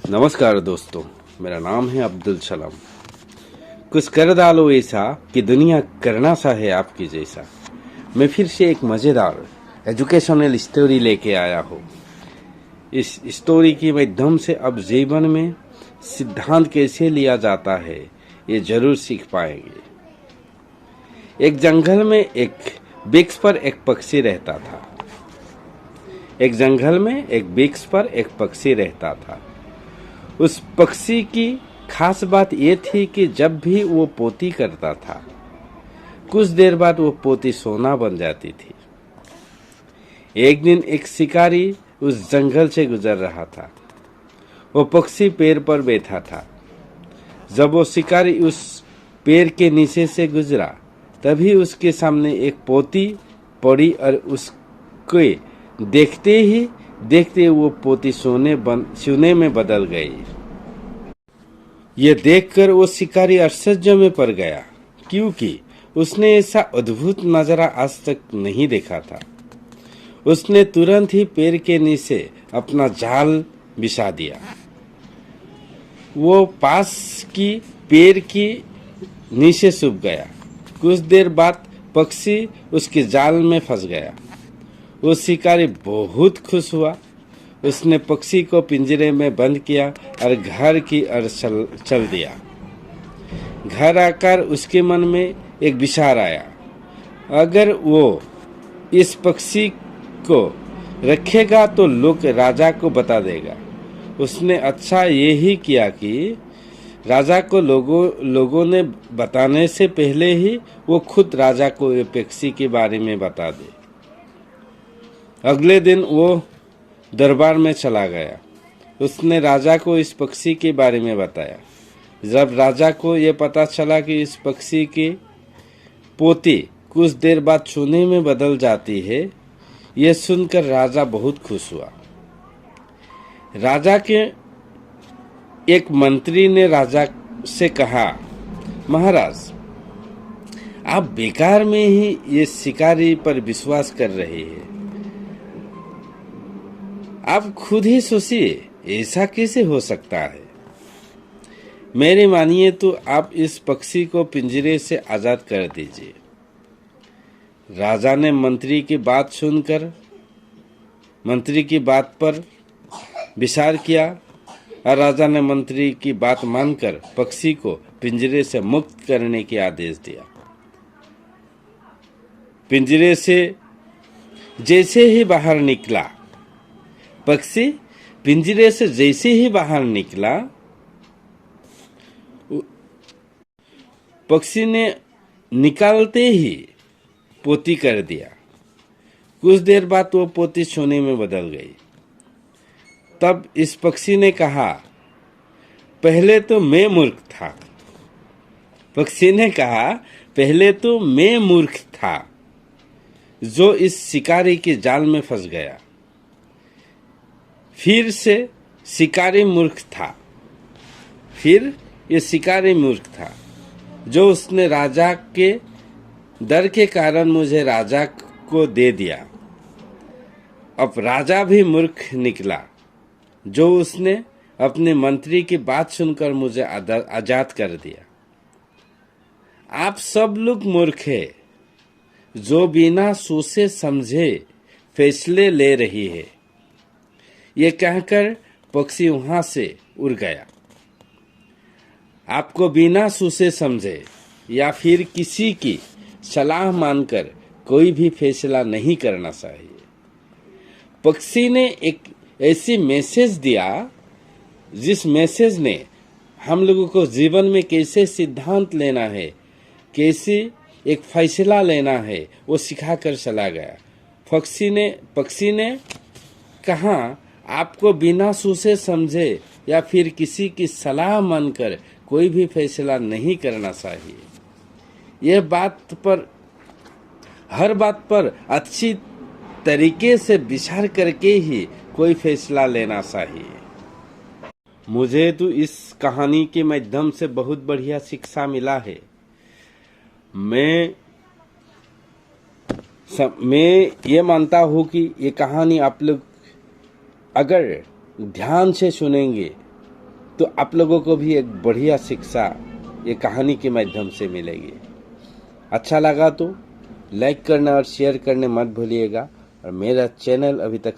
नमस्कार दोस्तों, मेरा नाम है अब्दुल सलाम। कुछ कर डालो ऐसा कि दुनिया करना सा है आपकी जैसा। मैं फिर से एक मज़ेदार एजुकेशनल स्टोरी लेके आया हूँ। इस स्टोरी के माध्यम से अब जीवन में सिद्धांत कैसे लिया जाता है ये जरूर सीख पाएंगे। एक जंगल में एक वृक्ष पर एक पक्षी रहता था। एक जंगल में एक वृक्ष पर एक पक्षी रहता था। उस पक्षी की खास बात यह थी कि जब भी वो पोती करता था, कुछ देर बाद वो पोती सोना बन जाती थी। एक दिन एक शिकारी उस जंगल से गुजर रहा था। वो पक्षी पेड़ पर बैठा था। जब वो शिकारी उस पेड़ के नीचे से गुजरा, तभी उसके सामने एक पोती पड़ी और उसके देखते ही देखते वो पोती सोने में बदल गई। ये देखकर वो शिकारी आश्चर्य में पड़ गया, क्योंकि उसने ऐसा अद्भुत नजारा आज तक नहीं देखा था। उसने तुरंत ही पेड़ के नीचे अपना जाल बिछा दिया। वो पास की पेड़ की नीचे छुप गया। कुछ देर बाद पक्षी उसके जाल में फंस गया। वो शिकारी बहुत खुश हुआ। उसने पक्षी को पिंजरे में बंद किया और घर की ओर चल दिया। घर आकर उसके मन में एक विचार आया, अगर वो इस पक्षी को रखेगा तो लोग राजा को बता देगा। उसने अच्छा यही किया कि राजा को लोगों ने बताने से पहले ही वो खुद राजा को ये पक्षी के बारे में बता दे। अगले दिन वो दरबार में चला गया। उसने राजा को इस पक्षी के बारे में बताया। जब राजा को यह पता चला कि इस पक्षी की पोती कुछ देर बाद सोने में बदल जाती है, यह सुनकर राजा बहुत खुश हुआ। राजा के एक मंत्री ने राजा से कहा, महाराज, आप बेकार में ही ये शिकारी पर विश्वास कर रहे हैं। आप खुद ही सोचिए, ऐसा कैसे हो सकता है। मेरी मानिए तो आप इस पक्षी को पिंजरे से आजाद कर दीजिए। राजा ने मंत्री की बात सुनकर मंत्री की बात पर विचार किया और राजा ने मंत्री की बात मानकर पक्षी को पिंजरे से मुक्त करने के आदेश दिया। पिंजरे से जैसे ही बाहर निकला, पक्षी पिंजरे से जैसे ही बाहर निकला, पक्षी ने निकालते ही पोती कर दिया। कुछ देर बाद वो पोती सोने में बदल गई। तब इस पक्षी ने कहा, पहले तो मैं मूर्ख था। पक्षी ने कहा, पहले तो मैं मूर्ख था जो इस शिकारी के जाल में फंस गया। फिर से शिकारी मूर्ख था। फिर ये शिकारी मूर्ख था जो उसने राजा के डर के कारण मुझे राजा को दे दिया। अब राजा भी मूर्ख निकला जो उसने अपने मंत्री की बात सुनकर मुझे आजाद कर दिया। आप सब लोग मूर्ख हैं जो बिना सोचे समझे फैसले ले रही है। ये कहकर पक्षी वहां से उड़ गया। आपको बिना सोचे समझे या फिर किसी की सलाह मानकर कोई भी फैसला नहीं करना चाहिए। पक्षी ने एक ऐसी मैसेज दिया जिस मैसेज ने हम लोगों को जीवन में कैसे सिद्धांत लेना है, कैसे एक फैसला लेना है, वो सिखाकर चला गया। पक्षी ने कहा, आपको बिना सोचे समझे या फिर किसी की सलाह मानकर कोई भी फैसला नहीं करना चाहिए। यह हर बात पर अच्छी तरीके से विचार करके ही कोई फैसला लेना चाहिए। मुझे तो इस कहानी के माध्यम से बहुत बढ़िया शिक्षा मिला है। मैं ये मानता हूँ कि ये कहानी आप लोग अगर ध्यान से सुनेंगे तो आप लोगों को भी एक बढ़िया शिक्षा ये कहानी के माध्यम से मिलेगी। अच्छा लगा तो लाइक करना और शेयर करने मत भूलिएगा, और मेरा चैनल अभी तक